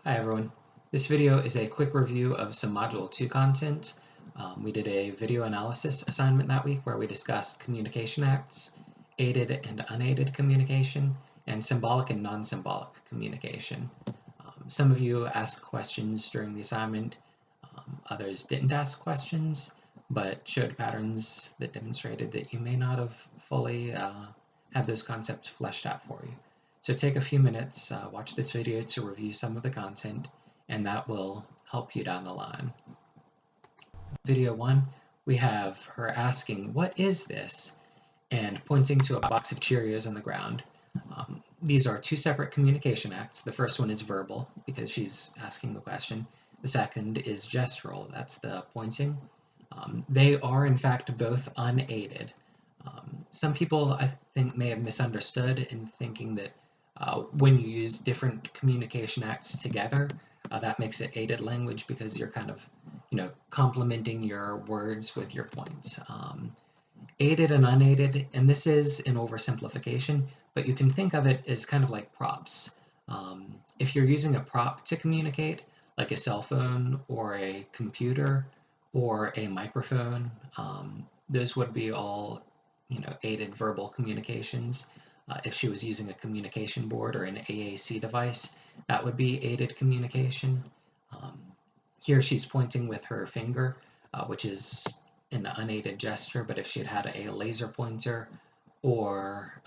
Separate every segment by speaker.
Speaker 1: Hi everyone. This video is a quick review of some Module 2 content. We did a video analysis assignment that week where we discussed communication acts, aided and unaided communication, and symbolic and non-symbolic communication. Some of you asked questions during the assignment, others didn't ask questions, but showed patterns that demonstrated that you may not have fully had those concepts fleshed out for you. So take a few minutes, watch this video to review some of the content, and that will help you down the line. Video 1, we have her asking, "What is this?" and pointing to a box of Cheerios on the ground. These are two separate communication acts. The first one is verbal, because she's asking the question. The second is gestural, that's the pointing. They are, in fact, both unaided. Some people, I think, may have misunderstood in thinking that when you use different communication acts together, that makes it aided language because you're kind of, complementing your words with your points. Aided and unaided, and this is an oversimplification, but you can think of it as kind of like props. If you're using a prop to communicate, like a cell phone or a computer or a microphone, those would be all, aided verbal communications. If she was using a communication board or an AAC device, that would be aided communication. Here she's pointing with her finger, which is an unaided gesture, but if she had had a laser pointer or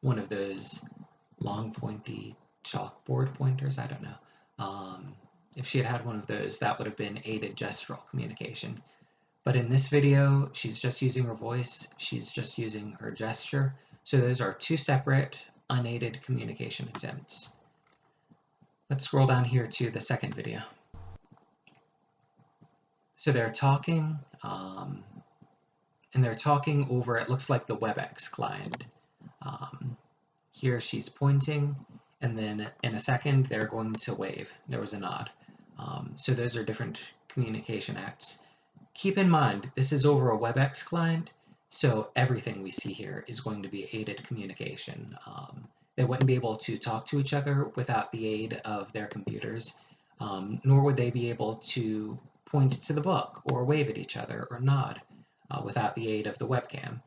Speaker 1: one of those long pointy chalkboard pointers, I don't know. If she had had one of those, that would have been aided gestural communication. But in this video, she's just using her voice, she's just using her gesture, so those are two separate unaided communication attempts. Let's scroll down here to the second video. So they're talking, and they're talking over, it looks like the WebEx client. Here she's pointing, and then in a second they're going to wave. There was a nod. So those are different communication acts. Keep in mind, this is over a WebEx client, so everything we see here is going to be aided communication. They wouldn't be able to talk to each other without the aid of their computers, nor would they be able to point to the book or wave at each other or nod without the aid of the webcam.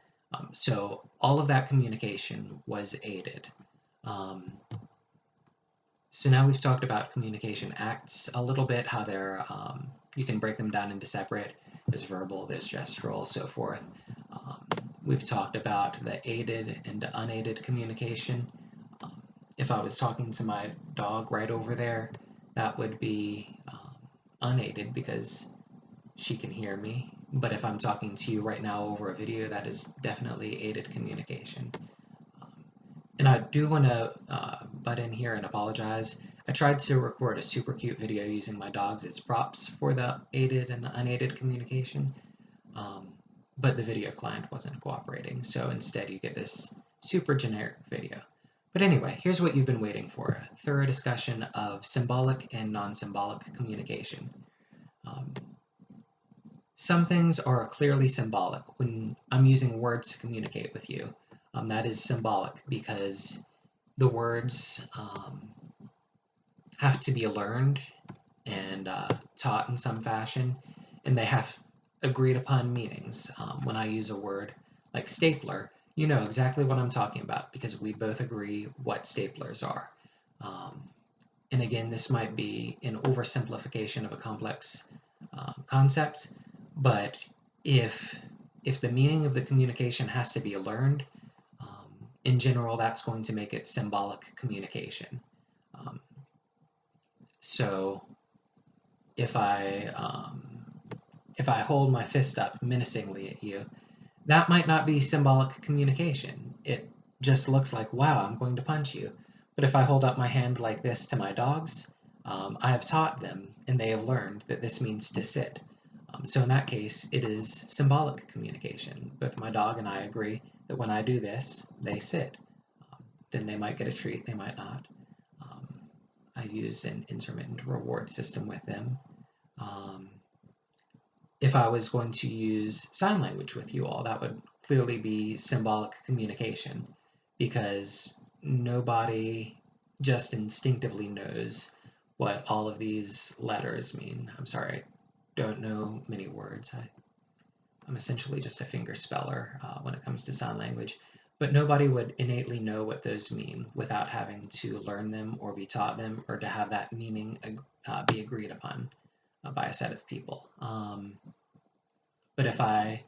Speaker 1: So all of that communication was aided. So now we've talked about communication acts a little bit, how they're, you can break them down into separate. There's verbal, there's gestural, so forth. We've talked about the aided and unaided communication. If I was talking to my dog right over there, that would be unaided because she can hear me. But if I'm talking to you right now over a video, that is definitely aided communication. And I do want to butt in here and apologize. I tried to record a super cute video using my dogs as props for the aided and unaided communication, but the video client wasn't cooperating, so instead you get this super generic video. But anyway, here's what you've been waiting for, a thorough discussion of symbolic and non-symbolic communication. Some things are clearly symbolic. When I'm using words to communicate with you, that is symbolic because the words have to be learned and taught in some fashion, and they have agreed upon meanings. When I use a word like stapler, you know exactly what I'm talking about because we both agree what staplers are. And again, this might be an oversimplification of a complex concept, but if the meaning of the communication has to be learned, in general, that's going to make it symbolic communication. So if I hold my fist up menacingly at you, that might not be symbolic communication. It just looks like, wow, I'm going to punch you. But if I hold up my hand like this to my dogs, I have taught them and they have learned that this means to sit. So in that case, it is symbolic communication. Both my dog and I agree that when I do this, they sit. Then they might get a treat, they might not. I use an intermittent reward system with them. If I was going to use sign language with you all, that would clearly be symbolic communication because nobody just instinctively knows what all of these letters mean. I'm sorry, I don't know many words. I'm essentially just a finger speller when it comes to sign language, but nobody would innately know what those mean without having to learn them or be taught them or to have that meaning be agreed upon by a set of people. But if I,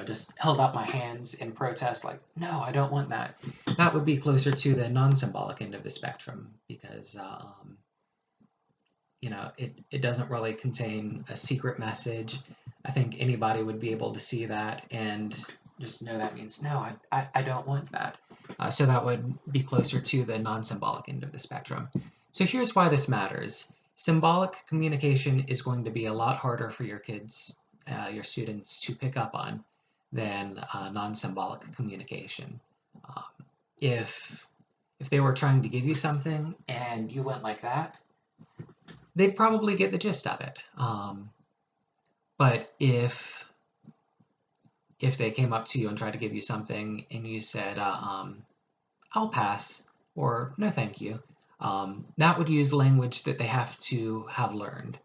Speaker 1: just held out my hands in protest, like, no, I don't want that, that would be closer to the non-symbolic end of the spectrum because, it doesn't really contain a secret message. I think anybody would be able to see that and just know that means, no, I don't want that. So that would be closer to the non-symbolic end of the spectrum. So here's why this matters. Symbolic communication is going to be a lot harder for your kids, your students, to pick up on than non-symbolic communication. Um, if they were trying to give you something and you went like that, they'd probably get the gist of it. But if they came up to you and tried to give you something and you said, I'll pass, or no thank you, that would use language that they have to have learned.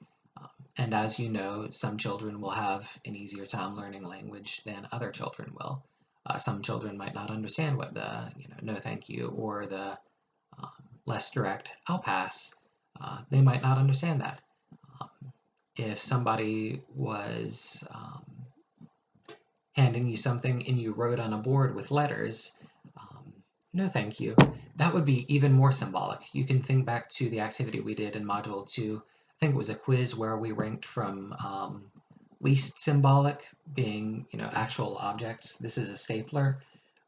Speaker 1: And as you know, some children will have an easier time learning language than other children will. Some children might not understand what the no thank you or the less direct I'll pass. They might not understand that. Um, if somebody was handing you something and you wrote on a board with letters, no thank you, that would be even more symbolic. You can think back to the activity we did in Module 2. I think it was a quiz where we ranked from least symbolic, being actual objects. This is a stapler,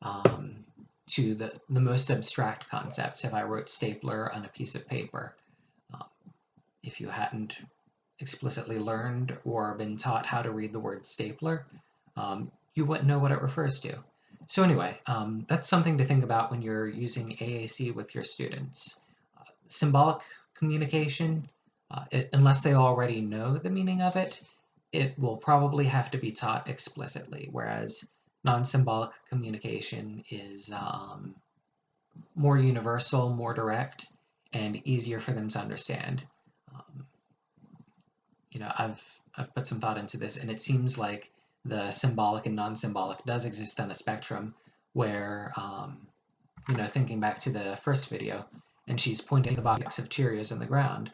Speaker 1: to the most abstract concepts. If I wrote stapler on a piece of paper, if you hadn't explicitly learned or been taught how to read the word stapler, you wouldn't know what it refers to. So anyway, that's something to think about when you're using AAC with your students. Symbolic communication, unless they already know the meaning of it, it will probably have to be taught explicitly, whereas non-symbolic communication is more universal, more direct, and easier for them to understand. Um, I've put some thought into this, and it seems like the symbolic and non-symbolic does exist on a spectrum where, thinking back to the first video, and she's pointing the box of Cheerios on the ground.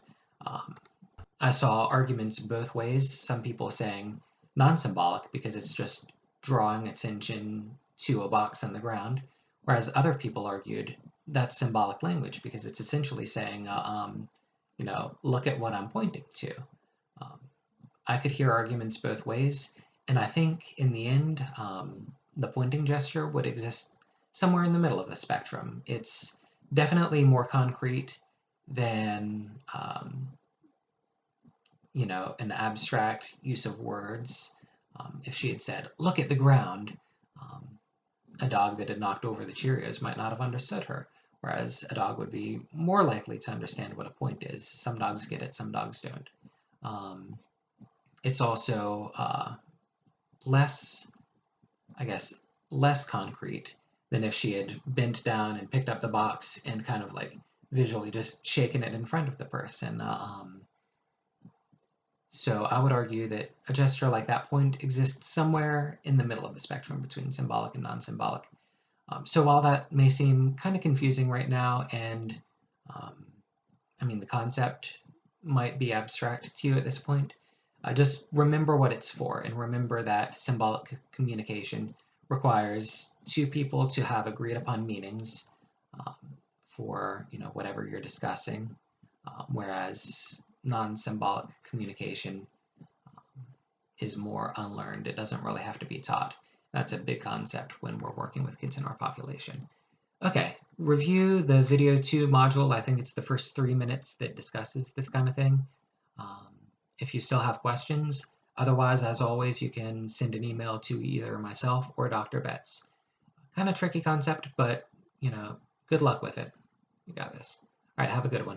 Speaker 1: I saw arguments both ways. Some people saying non-symbolic because it's just drawing attention to a box on the ground, whereas other people argued that's symbolic language because it's essentially saying, look at what I'm pointing to. I could hear arguments both ways, and I think in the end, the pointing gesture would exist somewhere in the middle of the spectrum. It's definitely more concrete than, an abstract use of words. If she had said, look at the ground, a dog that had knocked over the Cheerios might not have understood her, whereas a dog would be more likely to understand what a point is. Some dogs get it, some dogs don't. It's also less, I guess, less concrete than if she had bent down and picked up the box and kind of like visually just shaken it in front of the person. So I would argue that a gesture like that point exists somewhere in the middle of the spectrum between symbolic and non-symbolic. So while that may seem kind of confusing right now, and the concept might be abstract to you at this point, just remember what it's for, and remember that symbolic communication requires two people to have agreed upon meanings for whatever you're discussing, whereas non-symbolic communication is more unlearned. It doesn't really have to be taught. That's a big concept when we're working with kids in our population. Okay, review the video 2 module. I think it's the first 3 minutes that discusses this kind of thing. If you still have questions, otherwise, as always, you can send an email to either myself or Dr. Betts. Kind of tricky concept, but good luck with it. You got this. All right, have a good one.